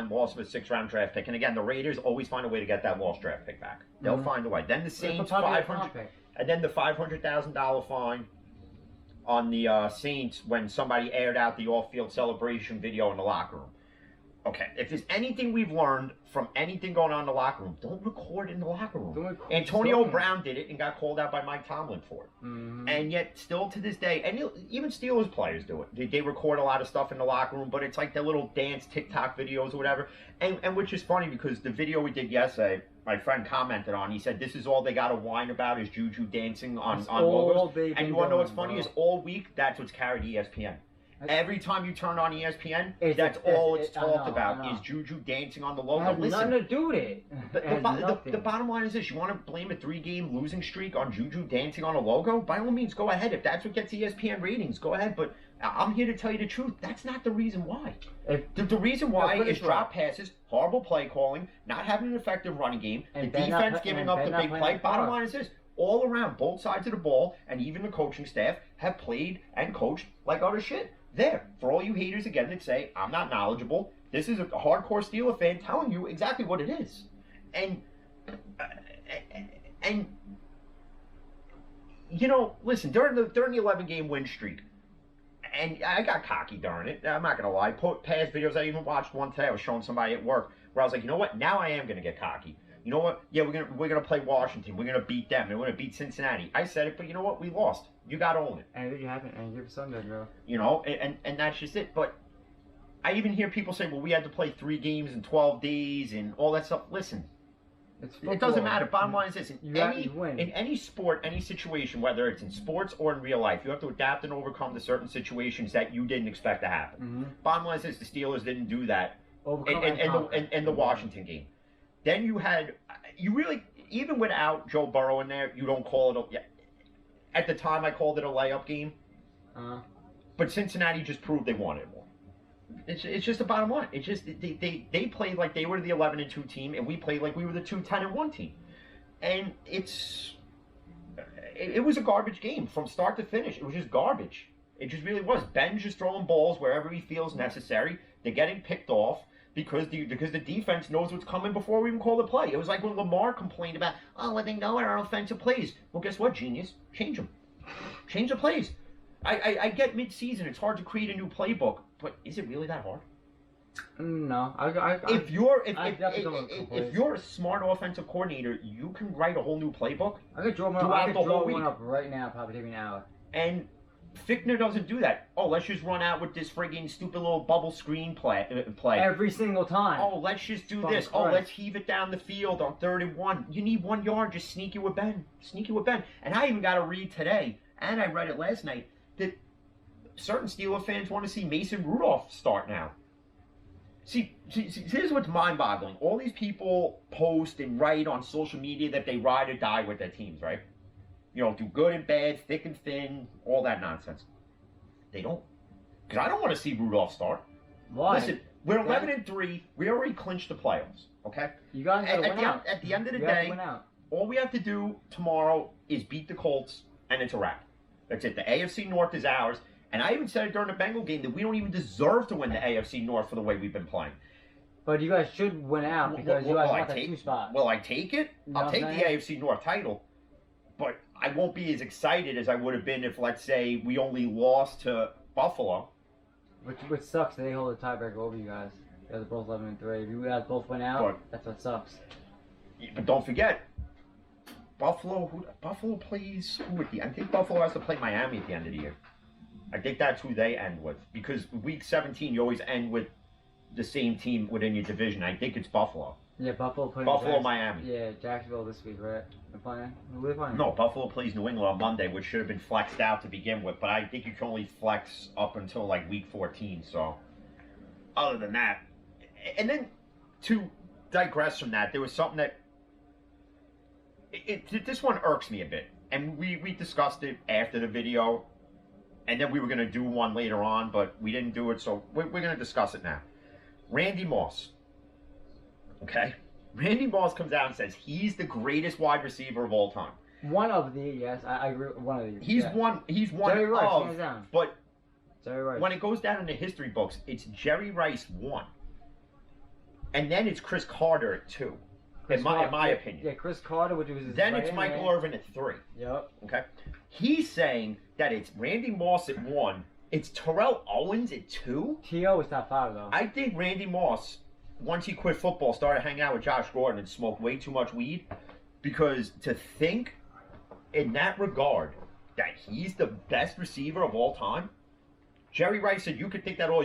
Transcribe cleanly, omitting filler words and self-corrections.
line, loss of a 6th-round draft pick. And again, the Raiders always find a way to get that lost draft pick back. They'll find a way. Then the Saints, 500, and then the $500,000 fine on the Saints when somebody aired out the off-field celebration video in the locker room. Okay, if there's anything we've learned from anything going on in the locker room, don't record in the locker room. Antonio Brown did it and got called out by Mike Tomlin for it. And yet, still to this day, and even Steelers players do it. They record a lot of stuff in the locker room, but it's like the little dance TikTok videos or whatever. And which is funny because the video we did yesterday, my friend commented on, he said, this is all they got to whine about is Juju dancing on logos. And you want to know what's funny is all week, that's what's carried ESPN. Every time you turn on ESPN, that's all it's talked about is Juju dancing on the logo. It has nothing to do with it. The bottom line is this. You want to blame a 3-game losing streak on Juju dancing on a logo? By all means, go ahead. If that's what gets ESPN ratings, go ahead. But I'm here to tell you the truth. That's not the reason why. The reason why is drop passes, horrible play calling, not having an effective running game, the defense giving up the big play. Bottom line is this. All around, both sides of the ball, and even the coaching staff have played and coached like utter shit. There, for all you haters again that say, I'm not knowledgeable, this is a hardcore Steeler fan telling you exactly what it is. And you know, listen, during the 11-game win streak, and I got cocky during it, I'm not going to lie, past videos, I even watched one today, I was showing somebody at work, where I was like, you know what, now I am going to get cocky. You know what? Yeah, we're gonna play Washington. We're gonna beat them. And we're gonna beat Cincinnati. I said it, but you know what? We lost. You gotta own it. And you haven't. And you're Sunday, bro. You know, and that's just it. But I even hear people say, well, we had to play 3 games in 12 days and all that stuff. Listen, it doesn't matter. Bottom line is this: in any sport, any situation, whether it's in sports or in real life, you have to adapt and overcome the certain situations that you didn't expect to happen. Bottom line is this: the Steelers didn't do that in the Washington game. Then you really, even without Joe Burrow in there, you don't call it at the time I called it a layup game. But Cincinnati just proved they wanted more. It's just the bottom line. It's just, they played like they were the 11-2 team, and we played like we were the 10-1 team. And it was a garbage game from start to finish. It was just garbage. It just really was. Ben's just throwing balls wherever he feels necessary. They're getting picked off. Because the defense knows what's coming before we even call the play. It was like when Lamar complained about, oh, well, they know our offensive plays. Well, guess what, genius? Change them. Change the plays. I get mid-season, it's hard to create a new playbook, but is it really that hard? No. If you're a smart offensive coordinator, you can write a whole new playbook. I could draw one up right now, probably take me an hour. And Fichtner doesn't do that. Oh, let's just run out with this friggin' stupid little bubble screen play. Every single time. Oh, let's just do this. Oh, let's heave it down the field on 3rd and 1. You need 1 yard, just sneak it with Ben. Sneak it with Ben. And I even got to read today, and I read it last night, that certain Steeler fans want to see Mason Rudolph start now. See, here's what's mind-boggling. All these people post and write on social media that they ride or die with their teams, right? You know, do good and bad, thick and thin, all that nonsense. They don't. Because I don't want to see Rudolph start. Why? Listen, we're 11-3. We already clinched the playoffs, okay? You guys got to win out. At the end of the day, all we have to do tomorrow is beat the Colts, and it's a wrap. That's it. The AFC North is ours. And I even said it during the Bengal game that we don't even deserve to win the AFC North for the way we've been playing. But you guys should win out because you guys want that 2 spot. Will I take it? I'll take the AFC North title. But I won't be as excited as I would have been if, let's say, we only lost to Buffalo. Which sucks. They hold a tiebreaker over you guys. They're both 11-3. If you guys both went out, that's what sucks. But don't forget, Buffalo plays who at the end? I think Buffalo has to play Miami at the end of the year. I think that's who they end with. Because week 17, you always end with the same team within your division. I think it's Buffalo. Yeah, Buffalo, Miami. Yeah, Jacksonville this week, right? They're playing. We're playing. No, Buffalo plays New England on Monday, which should have been flexed out to begin with. But I think you can only flex up until like week 14. So, other than that, and then to digress from that, there was something that this one irks me a bit, and we discussed it after the video, and then we were going to do one later on, but we didn't do it, so we're going to discuss it now. Randy Moss. Okay? Randy Moss comes out and says he's the greatest wide receiver of all time. One of the, yes, I agree. One of the. He's one Jerry Rice, of, hands down. But Jerry Rice. When it goes down in the history books, it's Jerry Rice 1. and then it's Chris Carter at 2. In my opinion. Yeah, Chris Carter, which was his Then right it's Michael hand. Irvin at 3. Yep. Okay. He's saying that it's Randy Moss at 1. It's Terrell Owens at 2. T.O. was top 5 though. I think Randy Moss, once he quit football, started hanging out with Josh Gordon and smoked way too much weed. Because to think in that regard that he's the best receiver of all time, Jerry Rice said you could think that all